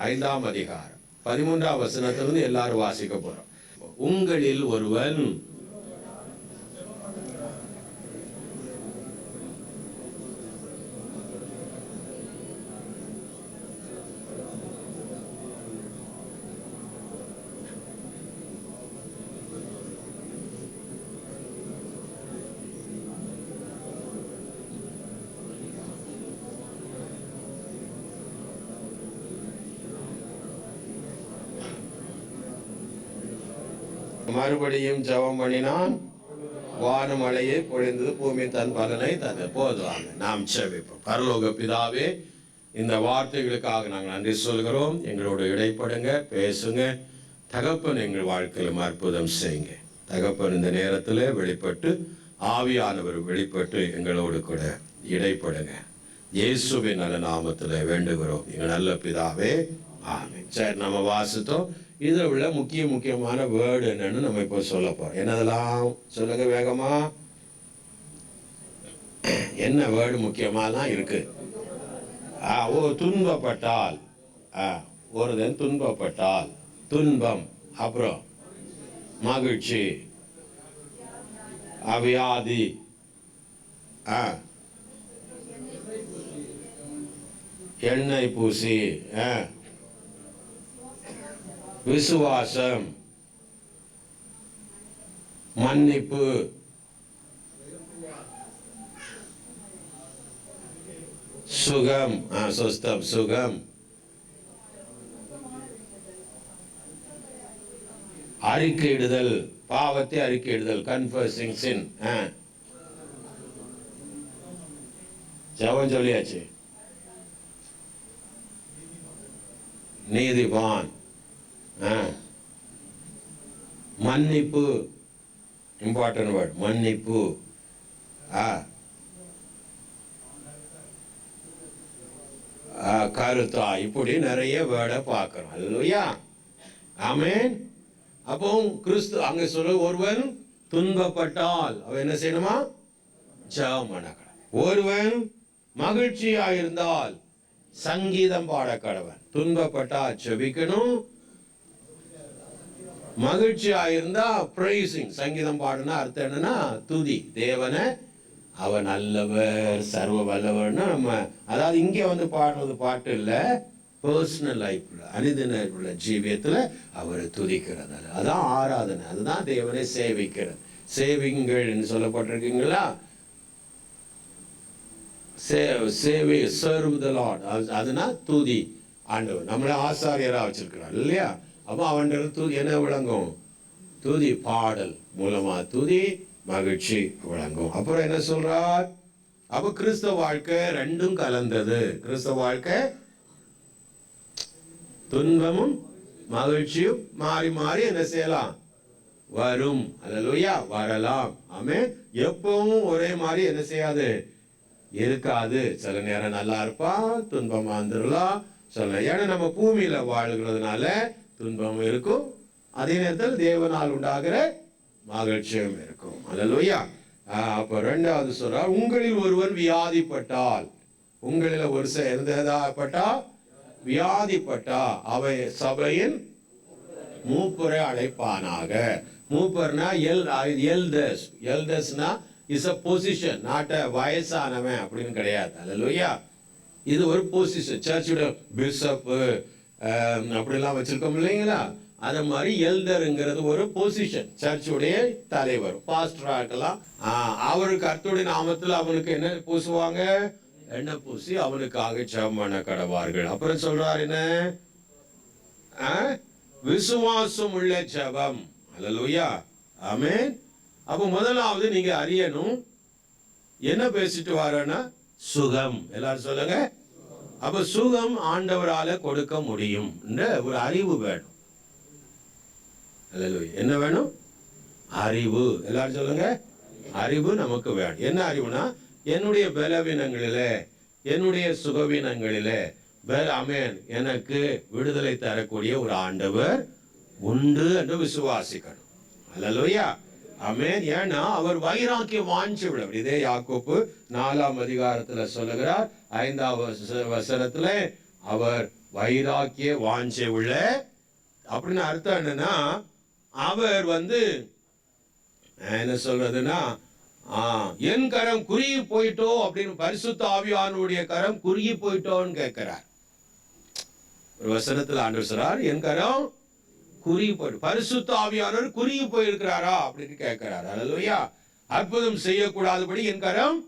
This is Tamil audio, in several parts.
5ஆம் அதிகாரம் 13ஆம் வசனத்திலிருந்து எல்லாரும் வாசிக்க போறோம். உங்களில் ஒருவன் மறுபடியும் ஜெபம் பண்ணினான், வானமழையை பொழிந்தது, பூமி தன் பலனை தந்து. போதுவாங்க, நாம் ஜெபிப்போம். பரலோக பிதாவே, இந்த வார்த்தைகளுக்காக நாங்கள் நன்றி சொல்கிறோம். எங்களோட இடைப்படுங்க, பேசுங்க. தகப்பன் எங்கள் வாழ்க்கையிலும் அற்புதம் செய்யுங்க. தகப்பன் இந்த நேரத்தில் வெளிப்பட்டு, ஆவியானவர் வெளிப்பட்டு எங்களோடு கூட இடைப்படுங்க. இயேசுவின் நல்ல நாமத்தில் வேண்டுகிறோம் எங்கள் நல்ல பிதாவே, ஆமென். சரி, நம்ம வாசித்தோம். இதில் உள்ள முக்கியமான வேர்டு என்னன்னு நம்ம இப்போ சொல்ல போறோம். என்னதெல்லாம் சொல்லுங்க வேகமா. என்ன வேர்டு முக்கியமாலாம் இருக்கு? துன்பப்பட்டால், ஒருதன் துன்பப்பட்டால், துன்பம், அப்புறம் மகிழ்ச்சி, வியாதி, எண்ணெய் பூசி, விசுவாசம், மன்னிப்பு, சுகம், சுஸ்தம், சுகம், அறிக்கையிடுதல், பாவத்தை அறிக்கையிடுதல், கன்ஃபர்சிங் சின். ஜெபம் சொல்லியாச்சு. நீதிமான், மன்னிப்பு, இம்பார்ட்டன்ட் வேர்ட், மன்னிப்பு, கருத்தா, இப்படி நிறைய வேர்டை பார்க்கிறோம். அல்லேலூயா, ஆமென். அப்போ கிறிஸ்து அங்க சொல்ல, ஒருவன் துன்பப்பட்டால் அவன் என்ன செய்யணுமா? ஜெபம் பண்ண கடவன். ஒருவன் மகிழ்ச்சியா இருந்தால் சங்கீதம் பாட கடவன். துன்பப்பட்டா ஜெபிக்கணும், மகிழ்ச்சியா இருந்தா பிரைசிங், சங்கீதம் பாடுனா அர்த்தம் என்னன்னா துதி. தேவனை அவன் நல்லவர், சர்வ வல்லவர்னா நம்ம, அதாவது இங்கே வந்து பாடுறது பாட்டு இல்லை, பர்சனல் லைஃப்ல, அனுதின ஜீவியத்துல அவரை துதிக்கிறது. அதான் ஆராதனை, அதுதான் தேவனை சேவிக்கிறது. சேவிங்கள் சொல்லப்பட்டிருக்கீங்களா? சர்வ் தி லார்ட், அதுனா துதி. ஆண்டவர் நம்மளை ஆசாரியரா வச்சிருக்கிறார் இல்லையா? அப்போ அவன் துதி என்ன விளங்கும்? துதி, பாடல் மூலமா துதி, மகிழ்ச்சி விளங்கும். அப்புறம் என்ன சொல்றார்? அப்ப கிறிஸ்தவ வாழ்க்கை ரெண்டும் கலந்தது. கிறிஸ்தவ வாழ்க்கை துன்பமும் மகிழ்ச்சியும் மாறி மாறி என்ன செய்யலாம்? வரும். அல்லேலூயா, வரலாம். ஆமென். எப்பவும் ஒரே மாதிரி என்ன செய்யாது, இருக்காது. சில நேரம் நல்லா இருப்பான், துன்பமா வந்துடலாம். சொல்ல, ஏன்னா நம்ம பூமியில வாழ்கிறதுனால துன்பம் இருக்கும், அதே நேரத்தில் தேவனால் உண்டாகிற மகிழ்ச்சியும் இருக்கும். அல்லேலூயா. அப்ப 2வது சொல்றார், உங்களில் ஒருவன் வியாதிப்பட்டால், உங்களில் ஒரு எந்தப்பட்டா வியாதிப்பட்டா அவை சபையின் மூப்பரை அழைப்பானாக. மூப்பர்னா எல்டர்ஸ். எல்டர்ஸ்னா is a position, not a வயசானவன் அப்படின்னு கிடையாது. அல்லேலூயா. இது ஒரு பொசிஷன். சர்ச்சோட பிஷப் அப்படிலாம் வச்சிருக்கோம் இல்லைங்களா? அது மாதிரி எல்டருங்கிறது ஒரு பொசிஷன். சர்ச்சுடைய தலைவர், பாஸ்டரா இருக்கலாம். அவருக்கு கர்த்தருடைய நாமத்தில் அவனுக்கு என்ன பூசுவாங்க? எண்ணெய் பூசி அவனுக்காக ஜெபம் பண்ண கடவார்கள். அப்புறம் சொல்றாரு என்ன? விசுவாசம் உள்ள ஜெபம். அல்லேலூயா, ஆமென். அப்போ முதலாவது நீங்க அறியணும், என்ன பேசிட்டு வரேன்னா சுகம். எல்லாரும் சொல்லுங்க. அப்ப சுகம் ஆண்டவரால கொடுக்க முடியும் ஒரு அறிவு வேணும். அல்லேலூயா. என்ன வேணும்? அறிவு. எல்லாரும் சொல்லுங்க. அறிவு நமக்கு வேணும். என்ன அறிவுனா, என்னுடைய பலவீனங்களிலே, என்னுடைய சுகவீனங்களிலே ஆமென், எனக்கு விடுதலை தரக்கூடிய ஒரு ஆண்டவர் உண்டு என்று விசுவாசிக்கணும். அல்லேலூயா, ஆமென். ஏன்னா அவர் வைராக்கியம் வாஞ்சி உள்ளவர். இதே யாக்கோப்பு 4ஆம் அதிகாரத்துல சொல்லுகிறார், 5ஆம் வசனத்துல அவர் வைராக்கிய வாஞ்சை உள்ள. அப்படின்னு அர்த்தம் என்னன்னா, அவர் என்ன சொல்றதுன்னா, என் கரம் குறுகி போயிட்டோ அப்படின்னு, பரிசுத்த ஆவியானவருடைய கரம் குறுகி போயிட்டோன்னு கேட்கிறார். ஒரு வசனத்தில் ஆண்டவர் சொல்றார், என் கரம் குறுகி போயிட்டு, பரிசுத்த ஆவியானவர் குறுகி போயிருக்கிறாரா அப்படின்னு கேட்கிறார். அல்லேலூயா. அற்புதம் செய்யக்கூடாதபடி என் கரம்.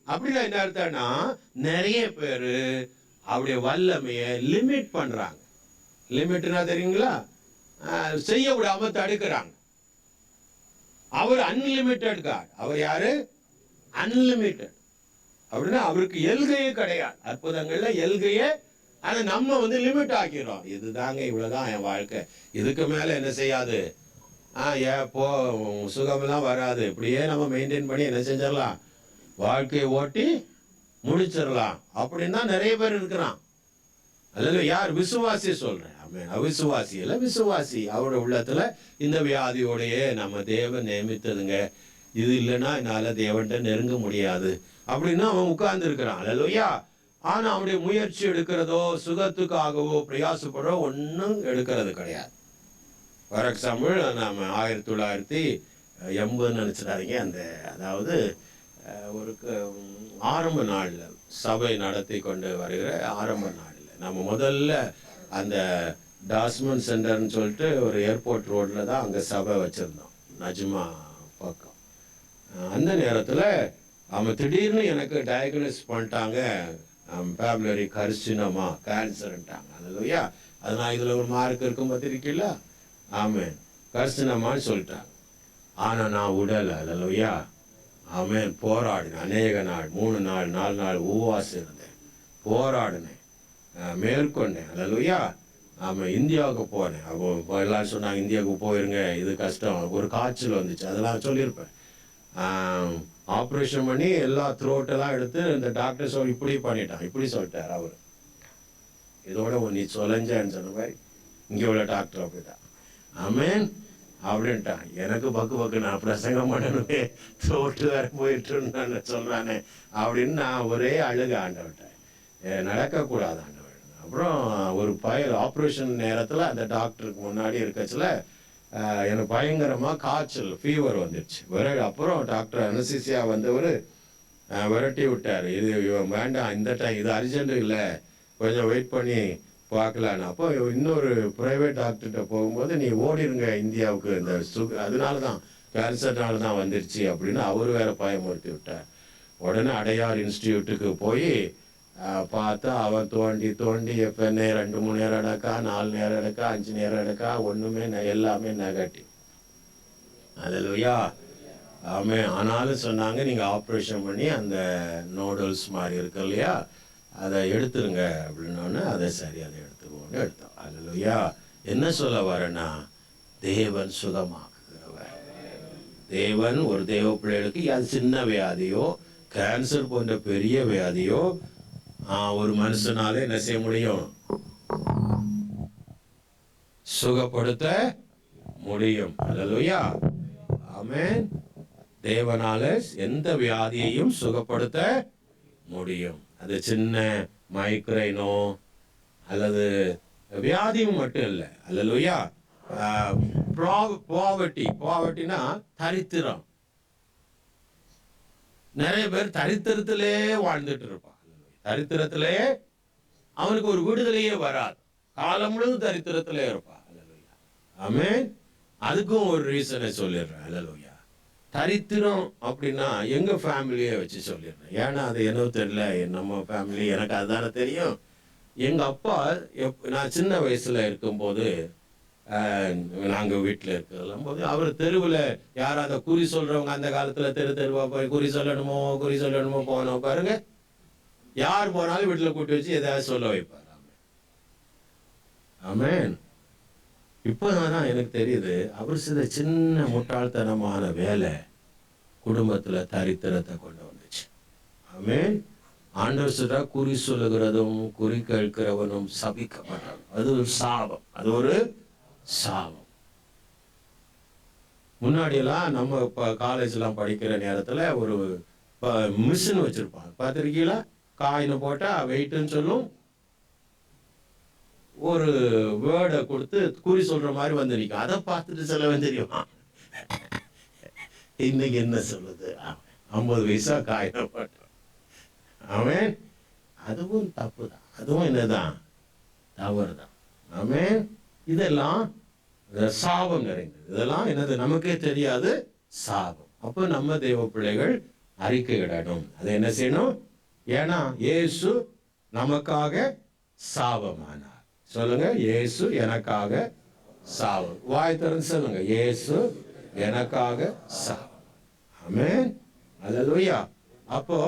அப்படின்னா என்ன அர்த்தம்னா, நிறைய பேர் அவருடைய வல்லமைய லிமிட் பண்றாங்க. லிமிட்னா தெரியுங்களா? செய்ய விடாம தடுக்கிறாங்க. அவர் அன்லிமிட்டெட் காட். அவர் யாரு? அன்லிமிட்டெட். அப்படின்னா அவருக்கு எல்கையே கிடையாது. அற்புதங்கள்ல எல்கையே. ஆனா நம்ம லிமிட் ஆக்கிறோம். இதுதாங்க, இவ்வளவுதான் என் வாழ்க்கை, இதுக்கு மேல என்ன செய்யாது, போ சுகமெல்லாம் வராது. இப்படியே நம்ம மெயின்டைன் பண்ணி என்ன செஞ்சிடலாம், வாழ்க்கையை ஓட்டி முடிச்சிடலாம் அப்படின்னு தான் நிறைய பேர் இருக்கிறான். அல்லது யார்? விசுவாசி சொல்றேன். அவிசுவாசி இல்ல, விசுவாசி. அவரோட உள்ளத்துல இந்த வியாதியோடையே நம்ம தேவன் நியமித்ததுங்க, இது இல்லைன்னா என்னால தேவன்கிட்ட நெருங்க முடியாது அப்படின்னு அவன் உட்கார்ந்து இருக்கிறான். அல்லையா? ஆனா அவனுடைய முயற்சி எடுக்கிறதோ சுகத்துக்காகவோ பிரயாசப்படுறோ ஒன்றும் எடுக்கிறது கிடையாது. ஃபார் எக்ஸாம்பிள், நம்ம 1980 நினைச்சிடாதீங்க, அதாவது ஒரு ஆரம்ப நாளில் சபை நடத்தி கொண்டு வருகிற ஆரம்ப நாளில் நம்ம முதல்ல அந்த டாஸ்மன் சென்டர்னு சொல்லிட்டு ஒரு ஏர்போர்ட் ரோட்டில் தான் அங்கே சபை வச்சுருந்தோம், நஜ்மா பக்கம். அந்த நேரத்தில் அவன் திடீர்னு எனக்கு டயக்னோஸ் பண்ணிட்டாங்க, பேப்லரி கர்சினமா, கேன்சர்ன்ட்டாங்க. அல்லையா? அது நான் இதில் ஒரு மார்க் இருக்கும் பார்த்துருக்கீங்களா? ஆமாம், கர்சினமான்னு சொல்லிட்டாங்க. ஆனால் நான் விடலை. அல்லையா? ஆமாம், போராடினேன். அநேக நாள், 3 நாள் 4 நாள் உபவாசம் இருந்தேன், போராடினேன், மேற்கொண்டேன். அல்லையா? ஆமாம், இந்தியாவுக்கு போனேன். அப்போ எல்லாரும் சொன்னாங்க, இந்தியாவுக்கு போயிருங்க, இது கஷ்டம், ஒரு காய்ச்சல் வந்துச்சு, அதெல்லாம் சொல்லியிருப்பேன். ஆப்ரேஷன் பண்ணி எல்லா த்ரோட்டெல்லாம் எடுத்து இந்த டாக்டர் இப்படி பண்ணிட்டான், இப்படி சொல்லிட்டார் அவர். இதோட நீ சொலஞ்சான்னு சொன்ன மாதிரி இங்கே உள்ள டாக்டர் அப்படிதான். ஆமேன் அப்படின்ட்டான். எனக்கு பக்கு நான் பிரசங்கம் பண்ணணுமே, த்ரோட்டு வேற போயிட்டு சொல்றானே அப்படின்னு நான் ஒரே அழுக ஆண்டவிட்டேன், நடக்கக்கூடாது ஆண்டவர். அப்புறம் ஒரு ஆப்ரேஷன் நேரத்தில் அந்த டாக்டருக்கு முன்னாடி இருக்கச்சில் எனக்கு பயங்கரமாக காய்ச்சல், ஃபீவர் வந்துடுச்சு. அப்புறம் டாக்டர் அனசிசியா வந்தவர் விரட்டி விட்டார், இது வேண்டாம், இந்த டைம் இது அர்ஜென்ட் இல்லை, கொஞ்சம் வெயிட் பண்ணி பார்க்கலான்னு. அப்போ இன்னொரு ப்ரைவேட் டாக்டர்கிட்ட போகும்போது, நீ ஓடிடுங்க இந்தியாவுக்கு, இந்த அதனால தான் கேன்சர்னால தான் வந்துடுச்சு அப்படின்னு அவர் வேற பயமுறுத்தி விட்டார். உடனே அடையார் இன்ஸ்டியூட்டுக்கு போய் பார்த்தா அவன் தோண்டி எப்போ 2-3 நேரம் எடுக்கா, 4 நேரம் எடுக்கா, 5 நேரம் எடுக்கா, ஒன்றுமே எல்லாமே நெகட்டிவ். அல்லேலூயா. ஆமாம். ஆனாலும் சொன்னாங்க, நீங்கள் ஆப்ரேஷன் பண்ணி அந்த நோடல்ஸ் மாதிரி இருக்கு இல்லையா, அதை எடுத்துருங்க அப்படின்னோடனே அதை சரி, அதை எடுத்துருவோன்னு எடுத்தோம். அல்லேலூயா. என்ன சொல்ல வரேன்னா, தேவன் சுகமாக்குகிறவர். தேவன் ஒரு தேவ பிள்ளைகளுக்கு அது சின்ன வியாதியோ கேன்சர் போன்ற பெரிய வியாதியோ ஒரு மனுஷனால என்ன செய்ய முடியும், சுகப்படுத்த முடியும். அல்லேலூயா. ஆமென். தேவனால எந்த வியாதியையும் சுகப்படுத்த முடியும். அது சின்ன மைக்ரைனோ அல்லது வியாதியும் மட்டும் இல்லை. அல்லேலூயா. பாவர்ட்டினா தரித்திரம். நிறைய பேர் தரித்திரத்திலே வாழ்ந்துட்டு இருப்பான். தரித்திரத்திலே அவனுக்கு ஒரு விடுதலையே வராது, காலம் முழுவதும் தரித்திரத்திலே இருப்பான். அல்லேலூயா. ஆமென். அதுக்கும் ஒரு ரீசனை சொல்லிடுறேன். அல்லேலூயா. தரித்திரம் அப்படின்னா எங்க ஃபேமிலியை வச்சு சொல்லிடுறேன். ஏன்னா அது என்ன தெரியல, நம்ம ஃபேமிலி எனக்கு அதுதானே தெரியும். எங்க அப்பா நான் சின்ன வயசுல இருக்கும்போது, நாங்கள் வீட்டில் இருக்கிறதும் போது அவர் தெருவில் யாராவது குறி சொல்றவங்க, அந்த காலத்துல தெருவா போய் குறி சொல்லணுமோ போனோம் பாருங்க, யார் போனாலும் வீட்டில் கூட்டி வச்சு எதாவது சொல்ல வைப்பார். ஆமென். இப்போதான் எனக்கு தெரியுது, அவர் செய்த சின்ன முட்டாள்தனமான வேலை குடும்பத்துல தரித்திரத்தை கொண்டு வந்துச்சு. ஆமென். ஆண்டவர் சொல்றா, குறி சொல்லுகிறதும் குறி கேட்கிறவனும் சபிக்கப்பட்டான். அது ஒரு சாபம், அது ஒரு சாபம். முன்னாடியெல்லாம் நம்ம காலேஜ்லாம் படிக்கிற நேரத்துல ஒரு மிஷின் வச்சிருப்பாங்க, பார்த்துருக்கீங்களா? காயினை போட்டா வெயிட்னு சொல்லும், ஒரு வேர்டை கொடுத்து குறி சொல்ற மாதிரி வந்து நிற்கும். அதை பார்த்துட்டு சிலவன் தெரியும் இன்னைக்கு என்ன சொல்லுது, 50 பைசா காயம் அவன். அதுவும் தப்பு தான், அதுவும் என்னதான் தவறு தான். ஆமென். இதெல்லாம் சாபம் நிறைந்தது. இதெல்லாம் என்னது நமக்கே தெரியாது, சாபம். அப்போ நம்ம தேவ பிள்ளைகள் அறிக்கையிடணும். அதை என்ன செய்யணும்? ஏன்னா இயேசு நமக்காக சாபமானார். சொல்லுங்க, இயேசு எனக்காக சாபம். வாய் திறந்து சொல்லுங்க, இயேசு எனக்காக சாபம். ஆமென். அல்லேலூயா. அப்போ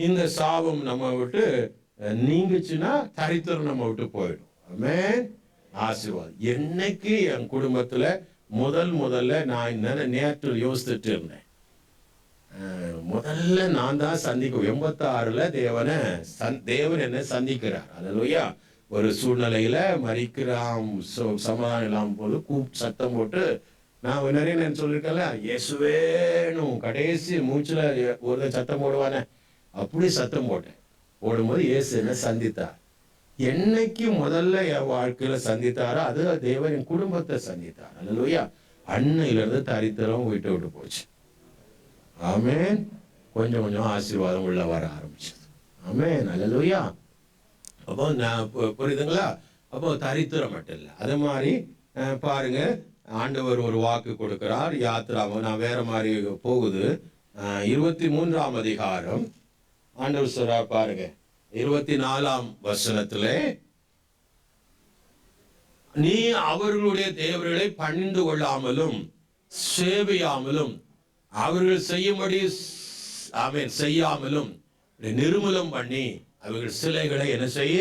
இந்த சாபம் நம்ம விட்டு நீங்குச்சுன்னா தரித்திரம் நம்ம விட்டு போயிடும். ஆமென். ஆசீர்வாதம். என்னைக்கு என் குடும்பத்துல முதல்ல நான் நேற்று யோசிச்சுட்டு இருந்தேன். முதல்ல நான் தான் சந்திக்கும். 86ல தேவன் என்ன சந்திக்கிறார். அல்லேலூயா. ஒரு சூழ்நிலையில மரிக்கிறான், சமாதானம் இல்லாம போது சத்தம் போட்டு, நான் நிறைய சொல்லியிருக்கேன்ல, இயேசுவேனும் கடைசி மூச்சுல ஒரு சத்தம் போடுவானே, அப்படி சத்தம் போட்டேன். போடும்போது இயேசு என்ன சந்தித்தார். என்னைக்கு முதல்ல என் வாழ்க்கையில சந்தித்தாரோ அது தேவன் என் குடும்பத்தை சந்தித்தார். அல்லேலூயா. அன்னையிலிருந்து தரித்திரம் விட்டு போச்சு. ஆமென். கொஞ்சம் ஆசீர்வாதம் உள்ள வர ஆரம்பிச்சது. ஆமென். அல்லேலூயா. அப்போ நான் புரியுதுங்களா? அப்போ தரித்திரம் மட்டும் இல்லை, அது மாதிரி பாருங்க, ஆண்டவர் ஒரு வாக்கு கொடுக்கிறார். யாத்திராம நான் வேற மாதிரி போகுது. 23ஆம் அதிகாரம் ஆண்டவர் சொல்றார் பாருங்க, 24ஆம் வசனத்திலே, நீ அவர்களுடைய தேவர்களை பணிந்து கொள்ளாமலும் சேவையாமலும் அவர்கள் செய்யும்படி செய்யாமலும் நிர்மூலம் பண்ணி அவர்கள் சிலைகளை என்ன செய்ய,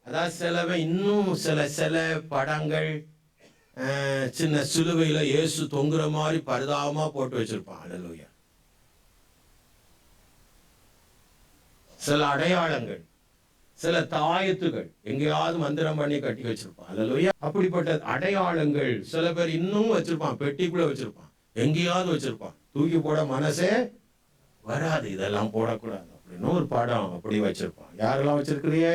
அதாவது சிலவை இன்னும் சில படங்கள் சின்ன சிலுவையில இயேசு தொங்குற மாதிரி பரிதாபமா போட்டு வச்சிருப்பான். அல்லேலூயா. சில அடையாளங்கள், சில தாயத்துகள் எங்கேயாவது மந்திரம் பண்ணி கட்டி வச்சிருப்பான். அல்லேலூயா. அப்படிப்பட்ட அடையாளங்கள் சில பேர் இன்னும் வச்சிருப்பான், பெட்டிக்குள்ள வச்சிருப்பான், எங்கேயாவது வச்சிருப்பான். தூக்கி போட மனசே வராது, இதெல்லாம் போடக்கூடாது அப்படின்னு ஒரு படம் அப்படி வச்சிருப்பான். யாரெல்லாம் வச்சிருக்கிறிய?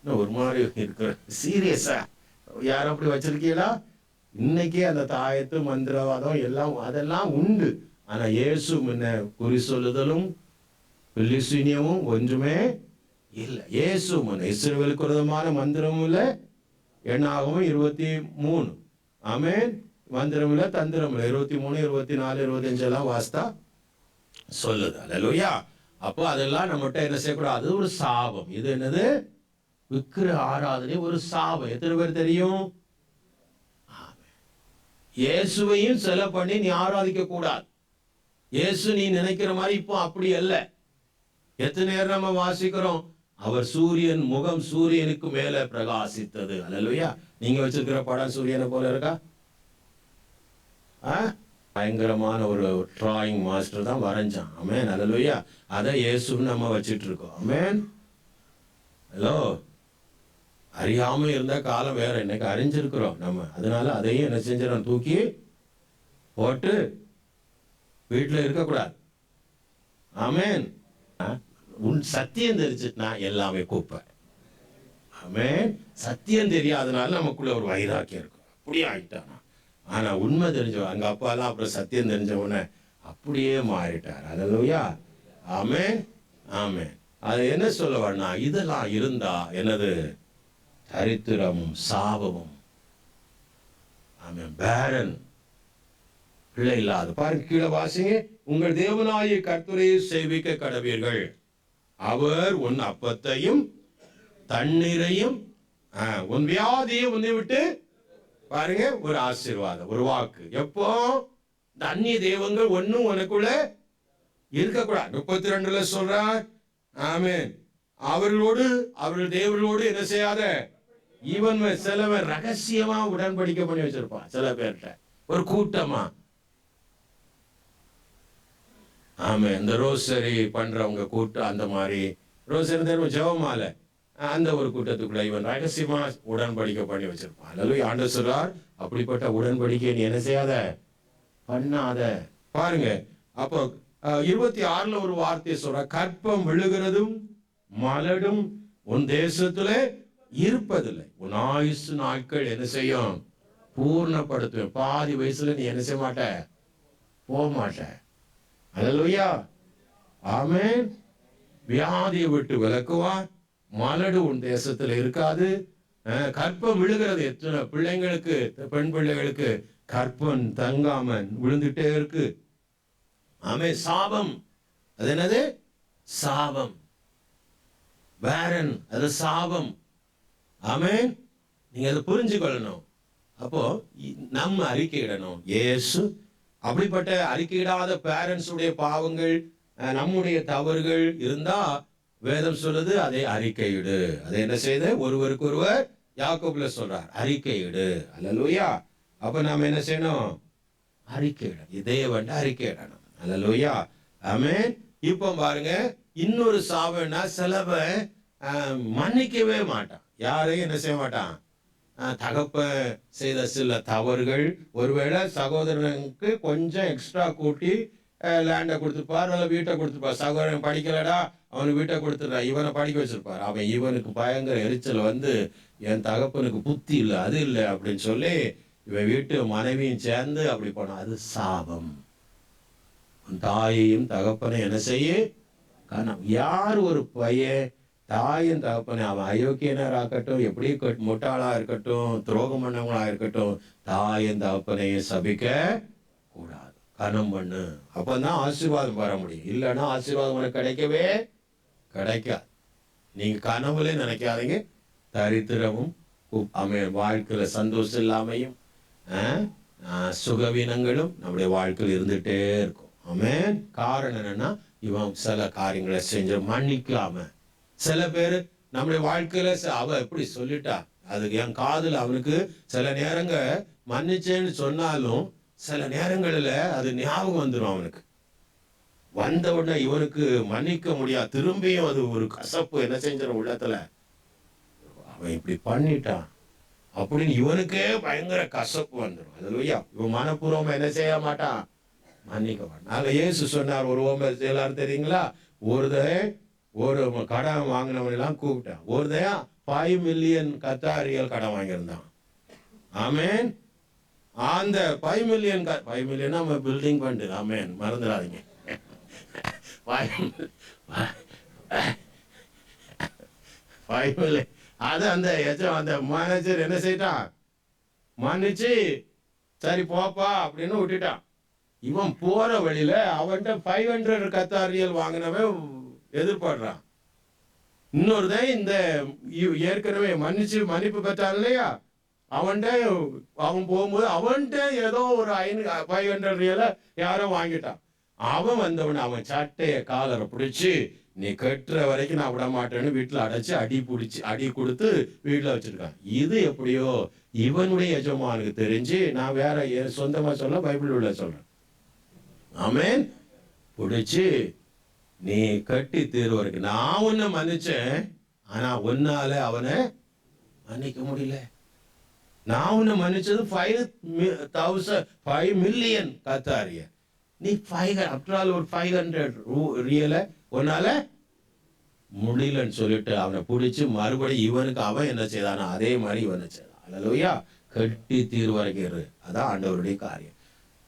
ஒரு மாதிரி இருக்கிற சீரியஸா யாரும் அப்படி வச்சிருக்கீங்களா? இன்னைக்கே அந்த தாயத்து மந்திரவாதம் எல்லாம் அதெல்லாம் உண்டு. ஆனா இயேசு முன்ன குறி சொல்லுதலும் பில்லிசூனியமும் ஒன்றுமே இல்லை. இயேசு முன்ன இஸ்ரவேலுக்கு விரோதமான மந்திரமும் இல்லை, எண்ணாகமும் 23. ஆமென். மந்திரம் இல்லை, தந்திரம் இல்லை. 23, 24, 25 எல்லாம் வாஸ்தா சொல்லுது. அல்லேலூயா. அப்போ அதெல்லாம் நம்மகிட்ட என்ன செய்யக்கூடாது? அது ஒரு சாபம். இது என்னது? விக்கிர ஆராதனை ஒரு சாபம். எத்தனை பேர் தெரியும்? இயேசுவையும் சிலை பண்ணி நீ ஆராதிக்க கூடாது. இயேசு நீ நினைக்கிற மாதிரி இப்போ அப்படி அல்ல. எத்தனை நேரம் நம்ம வாசிக்கிறோம், அவர் சூரியன் முகம் சூரியனுக்கு மேல பிரகாசித்தது. அல்லேலூயா. நீங்க வச்சிருக்கிற படம் சூரியனை போல இருக்கா? பயங்கரமான ஒரு டிராயிங் மாஸ்டர் தான் வரைஞ்சான். ஆமென். அல்லேலூயா. அதை இயேசுன்னு நம்ம வச்சிட்டு இருக்கோம். ஆமென். ஹலோ. அறியாம இருந்த காலம் வேற, இன்னைக்கு அறிஞ்சிருக்கிறோம் நம்ம. அதனால அதையும் என்ன செஞ்சிடும், தூக்கி போட்டு வீட்டில் இருக்கக்கூடாது. ஆமென். உன் சத்தியம் தெரிஞ்சுட்டுனா எல்லாமே கூப்ப. ஆமென். சத்தியம் தெரியாதனால நமக்குள்ள ஒரு வைராக்கியம் இருக்கும், அப்படியே ஆயிட்டானா. ஆனா உண்மை தெரிஞ்சவன், அங்க அப்பாலாம் அப்புறம் சத்தியம் தெரிஞ்சவன அப்படியே மாறிட்டார். அல்லேலூயா. ஆமென். ஆமென். அது என்ன சொல்ல வரனா, இதெல்லாம் இருந்தா என்னது? தரித்திரமும் சாபமும். ஆமென். பேரன், பிள்ளை இல்லாத. பாருங்க, கீழே வாசிங்க. உங்கள் தேவனாகிய கர்த்தரை சேவிக்க கடவீர்கள். அவர் உன் அப்பத்தையும் தண்ணீரையும் உன் வியாதியை உன்னை விட்டு, பாருங்க, ஒரு ஆசீர்வாதம், ஒரு வாக்கு. எப்போ? அந்நிய தெய்வங்கள் ஒன்னும் உனக்குள்ள இருக்கக்கூடாது. 32ல சொல்றார். ஆமென். அவர்களோடு அவர்கள் தேவர்களோடு என்ன செய்யாத, ஈவன் சிலவன் ரகசியமா உடன்படிக்கை பண்ணி வச்சிருப்பான் சில பேர்கிட்ட, ஒரு கூட்டமா. ஆமா, இந்த ரோசரி பண்றவங்க கூட்டம், அந்த மாதிரி ரோசரி தரும் ஜெபமால அந்த ஒரு கூட்டத்துக்குள்ள இவன் ரகசியமா உடன்படிக்கை பண்ணி வச்சிருப்பான். அல்லது ஆண்டவர் சொல்றார், அப்படிப்பட்ட உடன்படிக்கை நீ என்ன செய்யாத, பண்ணாத. பாருங்க, அப்போ 26ல ஒரு வார்த்தையை சொல்ற, கற்பம் விழுகிறதும் மலடும் உன் தேசத்திலே இருப்பதில்லை. உன் ஆயுசு நாட்கள் என்ன செய்யும்? பூர்ணப்படுத்துவேன். பாதி வயசுல நீ என்ன செய்ய மாட்ட? போக மாட்ட. அல்லேலூயா, ஆமென். வியாதியை விட்டு விலக்குவார். மலடு உன் தேசத்துல இருக்காது. கற்பம் விழுகிறது. எத்தனை பிள்ளைங்களுக்கு, பெண் பிள்ளைகளுக்கு கற்பம் தங்காம விழுந்துட்டே இருக்கு. ஆமென். சாபம், அது என்னது? சாபம். பேரன், அது சாபம். ஆமென். நீங்க அதை புரிஞ்சுக்கொள்ளணும். அப்போ நம்ம அறிக்கையிடணும். இயேசு அப்படிப்பட்ட அறிக்கையிடாத பேரண்ட்ஸ் உடைய பாவங்கள், நம்முடைய தவறுகள் இருந்தா வேதம் சொல்லுது, அதை அறிக்கையிடு. அதை என்ன செய்து? ஒருவருக்கு ஒருவர் யாக்கோபுல சொல்றார், அறிக்கையிடு. அல்லேலூயா. அப்ப நாம என்ன செய்யணும்? அறிக்கையிடணும். இதே வந்து அறிக்கையிடணும். அல்லேலூயா, ஆமென். இப்போ பாருங்க, இன்னொரு சாபம்னா சிலவன் மன்னிக்கவே மாட்டான். யாரையும் என்ன செய்ய மாட்டான்? தகப்ப செய்த சில தவறுகள், ஒருவேளை சகோதரனுக்கு கொஞ்சம் எக்ஸ்ட்ரா கூட்டி லேண்டை கொடுத்துருப்பார், அல்ல வீட்டை கொடுத்துருப்பார். சகோதரன் படிக்கலடா, அவனுக்கு வீட்டை கொடுத்துட்றா, இவனை படிக்க வச்சிருப்பார். அவன் இவனுக்கு பயங்கர எரிச்சல் வந்து, என் தகப்பனுக்கு புத்தி இல்லை, அது இல்லை அப்படின்னு சொல்லி இவன் வீட்டு மனைவியும் சேர்ந்து அப்படி போனான். அது சாபம். தாயையும் தகப்பனை என்ன செய்ய காரணம்? யார் ஒரு பையன் தாயின் தகப்பனை, அவன் அயோக்கியனராகட்டும், எப்படி முட்டாளா இருக்கட்டும், துரோகம் பண்ணவங்களா இருக்கட்டும், தாயின் தகப்பனையும் சபிக்க கூடாது. கனம் பண்ணு. அப்பதான் ஆசீர்வாதம் வர முடியும். இல்லைன்னா ஆசீர்வாதம் உனக்கு கிடைக்கவே கிடைக்காது. நீங்க கனவுல நினைக்காதீங்க. தரித்திரமும் வாழ்க்கையில சந்தோஷம் இல்லாமையும் சுகவீனங்களும் நம்முடைய வாழ்க்கையில் இருந்துட்டே இருக்கும். ஆமென். காரணம் என்னன்னா, இவன் சில காரியங்களை செஞ்ச மன்னிக்காம. சில பேர் நம்முடைய வாழ்க்கையில அவ எப்படி சொல்லிட்டா, அதுக்கு என் காதுல அவனுக்கு சில நேரங்க மன்னிச்சேன்னு சொன்னாலும் சில நேரங்களில் அது ஞாபகம் வந்துடும். அவனுக்கு வந்த உடனே இவனுக்கு மன்னிக்க முடியாது. திரும்பியும் அது ஒரு கசப்பு என்ன செஞ்சிடும் உள்ளத்துல. அவன் இப்படி பண்ணிட்டான் அப்படின்னு இவனுக்கே பயங்கர கசப்பு வந்துடும். அல்லேலூயா. இவன் மனப்பூர்வமா என்ன செய்ய மாட்டான்? மன்னிக்க மாட்டான். நாங்க இயேசு சொன்னார் ஒரு ஓமை, எல்லாரும் தெரியுங்களா? ஒரு கடன் வாங்கினவனெல்லாம் கூப்பிட்டான். ஒருதையா 5 மில்லியன் கத்தாரியல் கடன் வாங்கியிருந்தான். ஆமென். அந்த 5 மில்லியன் 5 மில்லியன் நம்ம பில்டிங் ஃபண்டு. ஆமென், மறந்துடாதீங்க. 5 மில்லியன். அது அந்த மேனேஜர் என்ன செய்தான்? மன்னிச்சு சரி போப்பா அப்படின்னு விட்டுட்டான். இவன் போற வழியில அவன்கிட்ட 500 கத்தாரியல் வாங்கினவன் எதிர்பார்றான். இன்னொருதான் இந்த ஏற்கனவே மன்னிப்பு பெற்றான் இல்லையா, அவன் போகும்போது அவன்கிட்ட ஏதோ ஒரு 500 ரியலை யாரோ வாங்கிட்டான். அவன் வந்தவன் அவன் சட்டைய காலரை பிடிச்சி, நீ கட்டுற வரைக்கும் நான் விட மாட்டேன்னு வீட்டில் அடைச்சு அடி கொடுத்து வீட்டில் வச்சிருக்கான். இது எப்படியோ இவனுடைய எஜமானுக்கு தெரிஞ்சு, நான் வேற சொந்தமா சொல்ல, பைபிள் உள்ள சொல்றேன். ஆமென். பிடிச்சு, நீ கட்டி தீர்வருக்கு நான் உன்னை மன்னிச்சேன், ஆனா உன்னால அவனை மன்னிக்க முடியல. நான் உன்னை மன்னிச்சது 5 மில்லியன் கத்தாரிய, நீ 500 ஒரு 500 ரியல உன்னால முடியலன்னு சொல்லிட்டு அவனை பிடிச்சி மறுபடியும் இவனுக்கு அவன் என்ன செய்தானா அதே மாதிரி இவனை செய்தான். அல்லேலூயா. கட்டி தீர்வரைக்கிறது அதான் ஆண்டவருடைய காரியம்.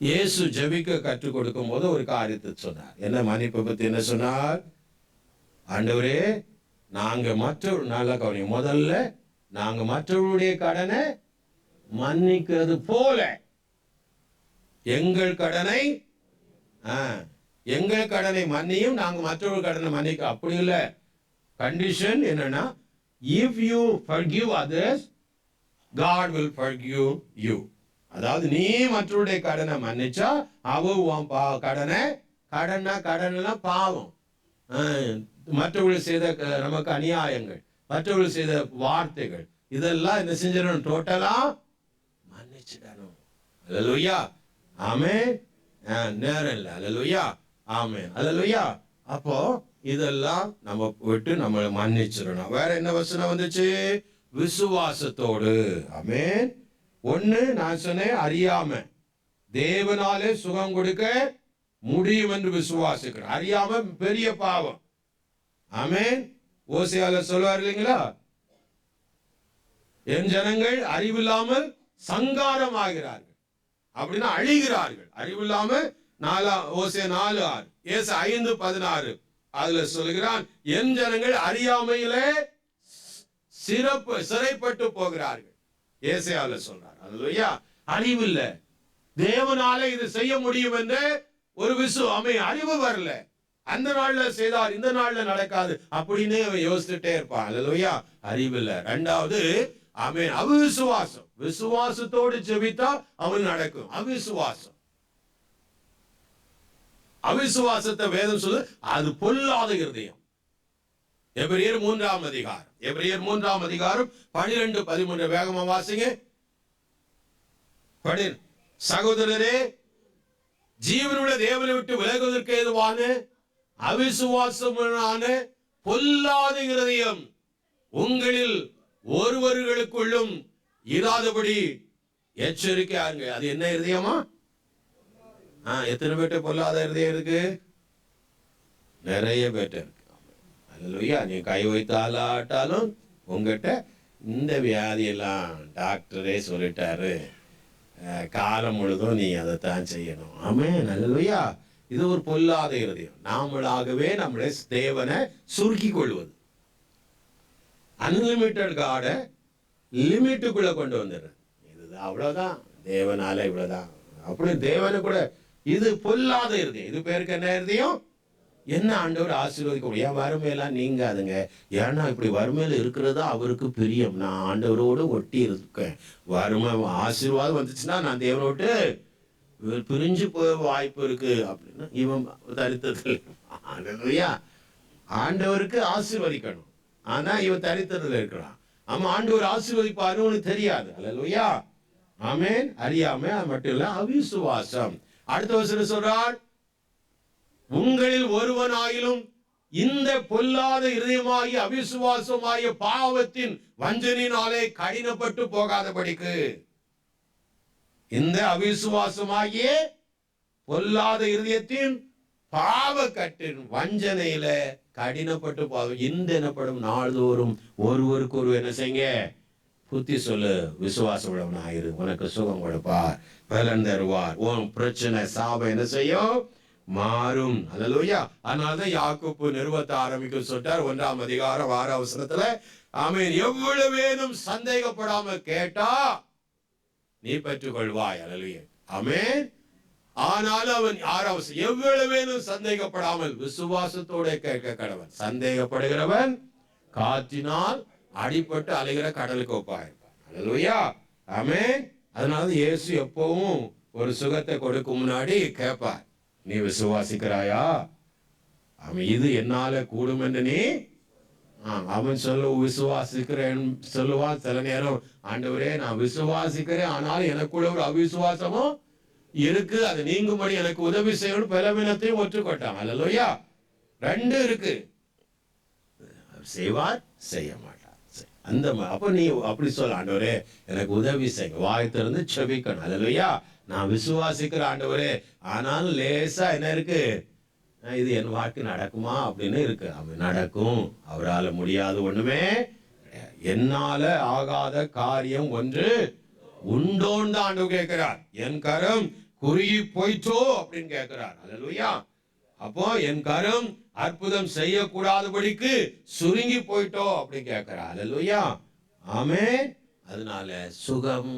இயேசு ஜெபிக்க கற்றுக் கொடுக்கும் போது ஒரு காரியத்தை சொன்னார். என்ன மன்னிப்பை பத்தி என்ன சொன்னார்? ஆண்டவரே, நாங்க நல்ல கவனி, முதல்ல நாங்க மற்றவருடைய கடனை மன்னிக்கிறது போல எங்கள் கடனை மன்னியும், நாங்க மற்றவர்கள் கடனை மன்னிக்க. அப்படி இல்ல, கண்டிஷன் என்னன்னா, if you forgive others, God will forgive you. அதாவது நீ மற்றவருடைய கடனை மன்னிச்சா அவன் கடன்லாம் பாவம், மற்றவர்கள் செய்த நமக்கு அநியாயங்கள், மற்றவர்கள் செய்த வார்த்தைகள், இதெல்லாம் என்ன செஞ்சிடணும்? டோட்டலா மன்னிச்சிடணும். அல்லேலூயா. ஆமென். நேரம் இல்லை. அல்லேலூயா. ஆமென். அல்லேலூயா. அப்போ இதெல்லாம் நம்ம விட்டு நம்மளை மன்னிச்சிடணும். வேற என்ன வசனம் வந்துச்சு? விசுவாசத்தோடு. ஆமென். ஒண்ணு நான் சொன்னேன், அறியாம தேவனாலே சுகம் கொடுக்க முடியும் என்று விசுவாசிக்கிறேன். அறியாம பெரிய பாவம். ஆமென். ஓசியால சொல்லுவார் இல்லைங்களா, என் ஜனங்கள் அறிவில்லாமல் சங்காரம் ஆகிறார்கள், அப்படின்னா அழிகிறார்கள். அறிவில்லாமல் ஓசியா 4:6, ஏசு 5:16 அதுல சொல்லுகிறான், என் ஜனங்கள் அறியாமையிலே சிறைப்பட்டு போகிறார்கள். ஏசாயால சொல்றார். அல்லேலூயா. அறிவில்ல, தேவனால இது செய்ய முடியும் என்று ஒரு அறிவு வரல. அந்த நாள்ல செய்தார், இந்த நாள்ல நடக்காது அப்படின்னு அவன் யோசிச்சுட்டே இருப்பான். அல்லேலூயா. அறிவில்ல. இரண்டாவது ஆமென், அவிசுவாசம். விசுவாசத்தோடு ஜெபித்தா அவன் நடக்கும். அவிசுவாசத்தை வேதம் சொல்லு, அது பொல்லாத இருதயம். எபிரேயர் 3ஆம் அதிகாரம் 12-13 வேகமா வாசிங்க. சகோதரரே, ஜீவனுள்ள தேவனை விட்டு விலகுவதற்கு ஏதுவான அவிசுவாசமான பொல்லாத இருதயம் உங்களில் ஒருவர்களுக்குள்ளும் இராதபடி எச்சரிக்கையாங்க. அது என்ன இருதயமா? எத்தனை பேர்ட்ட பொல்லாத இருதயம் இருக்கு? நிறைய பேர்ட்ட இருக்கு. அல்லேலூயா. நீ கை வைத்தாலும் உங்ககிட்ட இந்த வியாதியெல்லாம் டாக்டரே சொல்லிட்டாரு, காலம் முழுதும் நீ அதைத்தான் செய்யணும். ஆமென். அல்லேலூயா. இது ஒரு பொல்லாத இருதயம். நாமளாகவே நம்முடைய தேவனை சுருக்கி கொள்வது, அன்லிமிட்டட் காடை லிமிட்டுக்குள்ள கொண்டு வந்துடுறது. இதுதான், அவ்வளவுதான், தேவனால இவ்வளவுதான், அப்படி தேவனை கூட. இது பொல்லாத இருதயம். இது பேருக்கு என்ன இருதயம்? என்ன ஆண்டவர் ஆசீர்வதிக்க முடியும்? வறுமையெல்லாம் நீங்காதுங்க. ஏன்னா இப்படி வறுமையில இருக்கிறதா அவருக்கு பிரியம். நான் ஆண்டவரோடு ஒட்டி இருக்கேன். வறுமை ஆசீர்வாதம் வந்துச்சுன்னா நான் தேவனோட்டு பிரிஞ்சு போக வாய்ப்பு இருக்கு அப்படின்னு இவன் தரித்திரத்தில். ஆண்டவருக்கு ஆசீர்வதிக்கணும், ஆனா இவன் தரித்திரத்தில் இருக்கிறான். ஆமா, ஆண்டவர் ஆசீர்வதிப்பாரு உனக்கு தெரியாது. அல்லேலூயா. ஆமென். அறியாம. அது மட்டும் இல்ல, அவிசுவாசம். அடுத்த வசனம் சொல்றார், உங்களில் ஒருவனாயிலும் இந்த பொல்லாத இருதயமாகிய அவிசுவாசமாகிய பாவத்தின் வஞ்சனையினாலே கடினப்பட்டு போகாதபடிக்கு. இந்த அவிசுவாசமாகிய பொல்லாத இருதயத்தின் பாவக்கட்டின் வஞ்சனையில கடினப்பட்டு போகும். இந்த எனப்படும் நாள்தோறும் ஒருவருக்கு ஒரு என்ன செய்யுங்க, புத்தி சொல்லு. விசுவாசம் உள்ளவனாயிரு, உனக்கு சுகம் கொடுப்பார், பலன் தருவார். உன் பிரச்சனை சாபம் என்ன செய்யும்? மாறும். அல்லேலூயா. அதனாலதான் யாக்கோப்பு நிறுவத்த ஆரம்பிக்க சொல்லிட்டார் 1ஆம் அதிகாரம் 6ஆம் வசனத்துல. ஆமென். எவ்வளவேனும் சந்தேகப்படாம கேட்டா நீ பெற்றுக்கொள்வாய். அல்லேலூயா. ஆமென். ஆனாலும் அவன் 6ஆம் வசனம், எவ்வளவேனும் சந்தேகப்படாமல் விசுவாசத்தோட கேட்க கடவன். சந்தேகப்படுகிறவன் காற்றினால் அடிபட்டு அலைகிற கடலுக்கு ஒப்பாயிருப்பான். அல்லேலூயா. ஆமென். அதனால இயேசு எப்பவும் ஒரு சுகத்தை கொடுக்கும் முன்னாடி கேட்பார், நீ விசுவாசிக்கிறாயா? அவன் இது என்னால கூடும் என்று நீ அவன் விசுவாசிக்கிறேன் சொல்லுவான். சில நேரம், ஆண்டவரே நான் விசுவாசிக்கிறேன், ஆனாலும் எனக்குள்ள ஒரு அவிசுவாசமும் இருக்கு, அது நீங்கும்படி எனக்கு உதவி செய்யணும். பலவீனத்தையும் ஒற்றுக்கொட்டான். அல்லேலூயா. ரெண்டு இருக்கு, செய்வார் செய்ய மாட்டார். அந்த அப்ப நீ அப்படி சொல்ல, ஆண்டவரே எனக்கு உதவி செய்ய, வாய் திறந்து செபிக்கணும். அல்லேலூயா. நான் விசுவாசிக்கிற ஆண்டவரே, ஆனாலும் லேசா என்ன இருக்கு, இது என் வாழ்க்கை நடக்குமா அப்படின்னு இருக்கு. அவன் நடக்கும். அவரால் முடியாது ஒண்ணுமே, என்னால ஆகாத காரியம் ஒன்று உண்டோன்னு தான் ஆண்டவர் கேட்கிறார். என் கரம் குறுகி போயிட்டோ அப்படின்னு கேட்கிறார். அல்லேலூயா. அப்போ என் கரம் அற்புதம் செய்யக்கூடாதபடிக்கு சுருங்கி போயிட்டோ அப்படின்னு கேட்கிறார். அல்லேலூயா. ஆமென். அதனால சுகம்,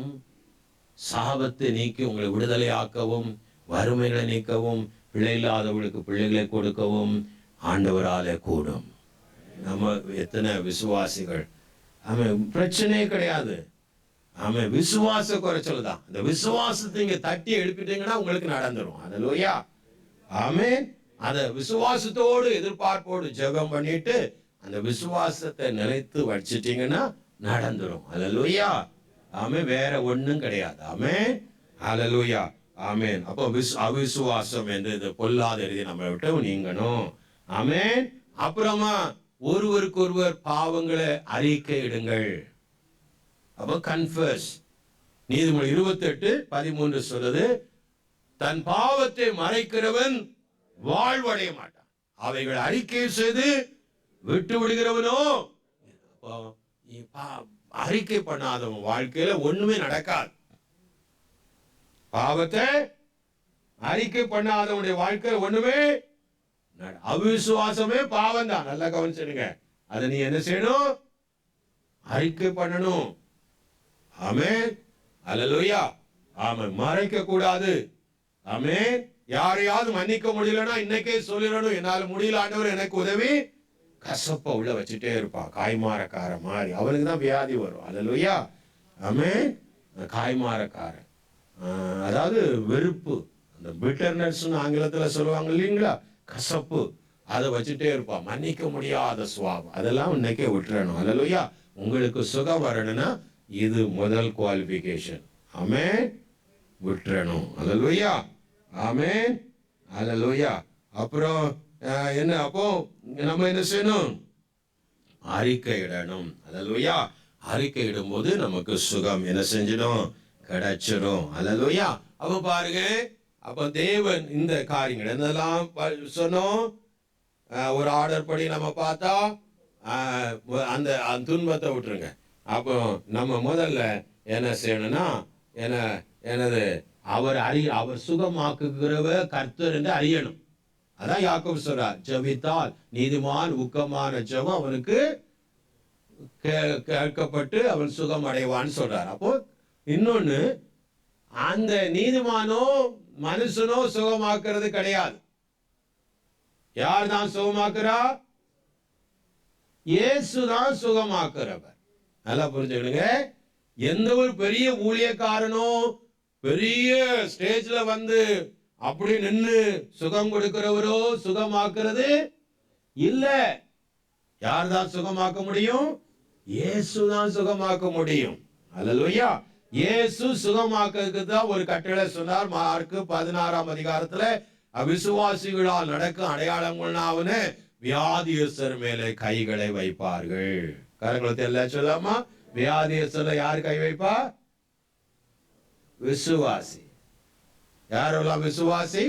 சாபத்தை நீக்கி உங்களை விடுதலை ஆக்கவும், வறுமைகளை நீக்கவும், பிள்ளை இல்லாதவர்களுக்கு பிள்ளைகளை கொடுக்கவும் ஆண்டவராலே கூடும். நம்ம எத்தனை விசுவாசிகள். ஆமென். பிரச்சனையே கிடையாது. ஆமென். விசுவாச குறைச்சல் தான். இந்த விசுவாசத்தை இங்க தட்டி எழுப்பிட்டீங்கன்னா உங்களுக்கு நடந்துரும். அல்லேலூயா. ஆமென். அத விசுவாசத்தோடு எதிர்பார்ப்போடு ஜெபம் பண்ணிட்டு அந்த விசுவாசத்தை நிலைத்து வச்சிட்டீங்கன்னா நடந்துரும். அல்லேலூயா. ஆமென். வேற ஒண்ணும் கிடையாது. ஆமென். அல்லேலூயா. ஆமென். அப்போ அவிசுவாசம் என்று பொல்லாத எழுதி நம்ம விட்டு நீங்கணும். ஆமென். அப்புறமா ஒருவருக்கு ஒருவர் பாவங்களை அறிக்கையிடுங்கள். அப்போ கன்ஃபஸ். நீதிமொழி 28:13 சொல்லுது, தன் பாவத்தை மறைக்கிறவன் வாழ்வடைய மாட்டான், அவைகள் அறிக்கை செய்து விட்டு விடுகிறவனோ அறிக்கை பண்ணாதவன் வாழ்க்கையில ஒண்ணுமே நடக்காது. பாவத்தை அறிக்கை பண்ணாதவனுடைய வாழ்க்கையில ஒண்ணுமே அவிசுவாசமே பாவம் தான். நல்லா கவனிச்சுடுங்க. அதை நீ என்ன செய்யணும்? அறிக்கை பண்ணணும். ஆமென், அல்லேலூயா. ஆமென். மறைக்க கூடாது. ஆமென். யாரையாவது மன்னிக்க முடியலன்னா இன்னைக்கே சொல்லிடணும், என்னால முடியல ஆண்டவர், எனக்கு உதவி. கசப்ப உள்ள வச்சுட்டே இருப்பான், காய்மாரக்கார மாதிரி. அவனுக்கு தான் வியாதி வரும். அல்லேலூயா. ஆமென். காய்மாரக்காரன், அதாவது வெறுப்பு, அந்த பிட்டர்னஸ் ஆங்கிலத்துல சொல்லுவாங்க இல்லைங்களா, கசப்பு, அதை வச்சுட்டே இருப்பான். மன்னிக்க முடியாத சுவாபம், அதெல்லாம் இன்னைக்கே விட்டுறணும். அல்லேலூயா. உங்களுக்கு சுகம் வரணும்னா இது முதல் குவாலிஃபிகேஷன். ஆமென். விட்டுறணும். அல்லேலூயா. ஆமென், அல்லேலூயா. அப்புறம் என்ன? அப்போ நம்ம என்ன செய்யணும்? அறிக்கையிடணும். அல்லேலூயா. அறிக்கையிடும் போது நமக்கு சுகம் என்ன செஞ்சிடும்? கிடைச்சிடும். அல்லேலூயா. அப்ப பாருங்க, அப்ப தேவன் இந்த காரியங்கள் என்னெல்லாம் சொன்னோம்? ஒரு ஆர்டர் படி நம்ம பார்த்தா அந்த துன்பத்தை விட்டுருங்க. அப்போ நம்ம முதல்ல என்ன செய்யணும்னா, எனது அவர் சுகமாக்குகிறவ கர்த்தர் என்று அறியணும். அதான் யாக்கோபு சொல்றார், ஜெபித்தால் நீதிமான் ஊக்கமான ஜெபம் அவனுக்கு கேட்கப்பட்டு அவன் சுகம் அடைவான்னு சொல்றார். அப்போ இன்னொன்னு, அந்த நீதிமானோ மனுஷனோ சுகமாக்குறது கிடையாது. யார் தான் சுகமாக்குறா? இயேசு தான் சுகமாக்குறவர். நல்லா புரிஞ்சுக்கணுங்க. எந்த ஒரு பெரிய ஊழியக்காரனோ பெரிய ஸ்டேஜ்ல வந்து அப்படி நின்று சுகம் கொடுக்கிறவரோ சுகமாக்குறது இல்ல. யார் தான் சுகமாக்க முடியும்? இயேசு தான் சுகமாக்க முடியும். அல்லேலூயா. இயேசு சுகமாக்குறதுக்கு தான் ஒரு கட்டளை சொன்னார். மார்க்கு 16ஆம் அதிகாரத்துல, அவிசுவாசிகளால் நடக்கும் அடையாளங்கள்னாவனு வியாதியஸ்தர் மேலே கைகளை வைப்பார்கள். கரங்களை எல்லாம் சொல்லாமா? வியாதியஸ்தர் யார் கை வைப்பா? விசுவாசி. யாரெல்லாம் விசுவாசி?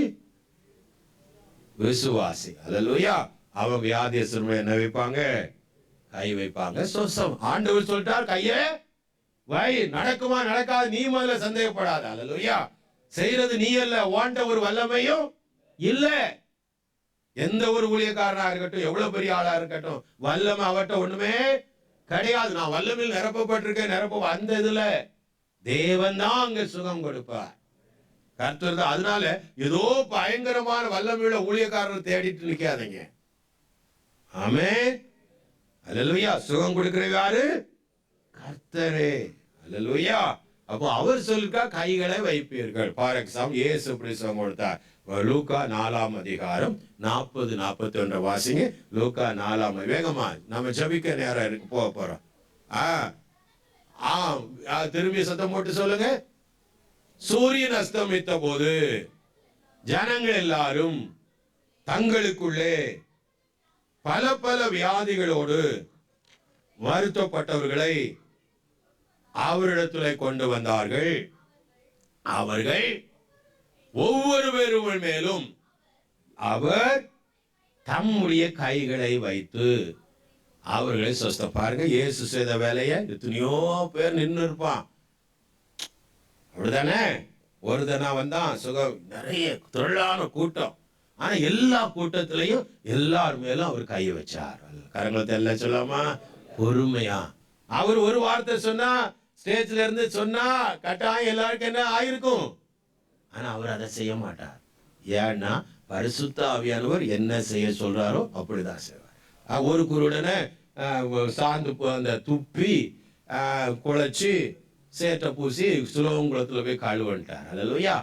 விசுவாசி. அல்லேலூயா. அவன் வியாதியஸ்தர் மேல என்ன வைப்பாங்க? கை வைப்பாங்க. சொசம். ஆண்டவர் சொல்லிட்டார், கையே வை. நடக்குமா நடக்காது நீ முதல்ல சந்தேகப்படாத. அல்லேலூயா. செய்யறது நீ அல்ல, ஓண்ட ஒரு வல்லமையும் இல்ல. எந்த ஒரு ஊழியக்காரனா இருக்கட்டும், எவ்வளவு பெரிய ஆளா இருக்கட்டும், வல்லமை அவட்ட ஒண்ணுமே கிடையாது. நான் வல்லமையில் நிரப்பப்பட்டிருக்கேன், அந்த இதுல தேவன் தான் அங்க சுகம் கொடுப்பார், கர்த்தர் தான். அதனால ஏதோ பயங்கரமான வல்லமையுள்ள ஊழியக்காரர் தேடிட்டு நிக்காதீங்க. ஆமென், அல்லேலூயா. சுகம் கொடுக்கிற யாரு? கர்த்தரே. அல்லேலூயா. அப்போ அவர் சொல்லிருக்கா, கைகளை வைப்பீர்கள். ஃபார் எக்ஸாம்பிள், இயேசு எப்படி சுகம் கொடுத்தார்? லூக்கா 4ஆம் அதிகாரம் 40-41 வாசிங்க. லூக்கா 4ஆம். வேகமா நம்ம ஜெபிக்க நேரம் இருக்கு, போக போறோம். திரும்பி சத்தம் போட்டு சொல்லுங்க. சூரியன் அஸ்தமித்த போது ஜனங்கள் எல்லாரும் தங்களுக்குள்ளே பல பல வியாதிகளோடு வருத்தப்பட்டவர்களை அவரிடத்தில் கொண்டு வந்தார்கள். அவர்கள் ஒவ்வொருவரும் மேலும் அவர் தம்முடைய கைகளை வைத்து அவர்களை சொஸ்த. பாருங்க, இயேசு செய்த வேலையை எத்தனையோ பேர் நின்று இருப்பான், அப்படிதானே? ஒரு தினா வந்தான், சுகம், நிறைய திரளான கூட்டம். ஆனா எல்லா கூட்டத்திலையும் எல்லார் மேலும் அவர் கை வச்சார். கரங்களை எல்லாம் சொல்லாமா? பொறுமையா. அவர் ஒரு வார்த்தை சொன்னா, ஸ்டேஜ்ல இருந்து சொன்னா கட்டாயம் எல்லாருக்கும் என்ன ஆயிருக்கும். ஆனா அவர் அதை செய்ய மாட்டார். ஏன்னா பரிசுத்த ஆவியானவர் என்ன செய்ய சொல்றாரோ அப்படிதான் செய்வார். ஒரு குருடனை சாந்து அந்த துப்பி குழைச்சி சேட்டை பூசி சுலோகுளத்துல போய் கழுவன்ட்டார். அல்லேலூயா.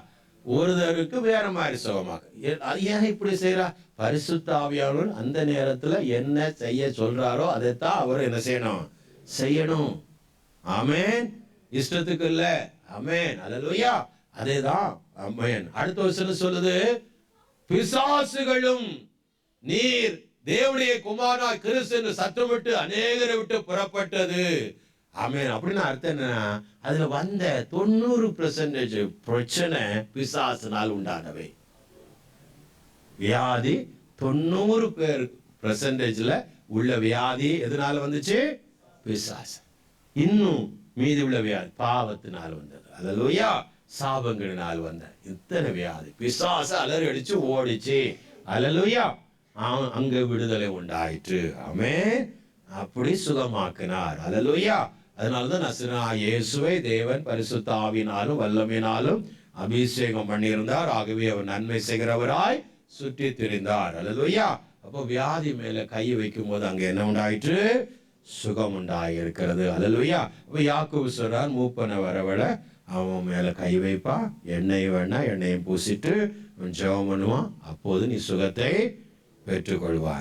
ஒருத்தருக்கு வேற மாதிரி சுகமாக. அது ஏன் இப்படி செய்யறா? பரிசுத்த ஆவியானவர் அந்த நேரத்துல என்ன செய்ய சொல்றாரோ அதைத்தான் அவர் என்ன செய்யணும்? செய்யணும். ஆமென். இஷ்டத்துக்கு இல்ல. ஆமென், அல்லேலூயா. அதேதான். ஆமென். அடுத்த வசனம் சொல்லுது, பிசாசுகளும் நீர் தேவனுடைய குமாரனாய் கிறிஸ்து என்று சத்தமிட்டு அநேகரை விட்டு புறப்பட்டது. ஆமென். அப்படின்னு அர்த்தம் என்ன? அதுல வந்த 90% பிரச்சனை பிசாசினால் உண்டானவை. வியாதி 90% உள்ள வியாதி எதனால வந்துச்சு? பிசாசு. இன்னும் மீதி உள்ள வியாதி பாவத்தினால் வந்தது. அல்லேலூயா. சாபங்களினால் வந்த இத்தனை வியாதி பிசாசு அலறி அடிச்சு ஓடிச்சு. அல்லேலூயா. அங்க விடுதலை உண்டாயிற்று. ஆமென். அப்படி சுகமாக்கினார். அல்லேலூயா. அதனாலதான் நசரேயனாகிய இயேசுவை தேவன் பரிசுத்த ஆவியினாலும் வல்லமையினாலும் அபிஷேகம் பண்ணியிருந்தார். ஆகவே அவர் நன்மை செய்கிறவராய் சுற்றி திரிந்தார். அல்லேலூயா. அப்போ வியாதி மேல கை வைக்கும் போது அங்க என்ன உண்டாயிற்று? சுகம் உண்டாயிருக்கிறது. அல்லேலூயா. அப்ப யாக்கோபு சொல்றார், மூப்பனை வரவழ அவன் மேல கை வைப்பா, எண்ணெய் வேணா எண்ணெயை பூசிட்டு ஜெபம் பண்ணுவான், அப்போது நீ சுகத்தை பெற்றுக்கொள்வார்.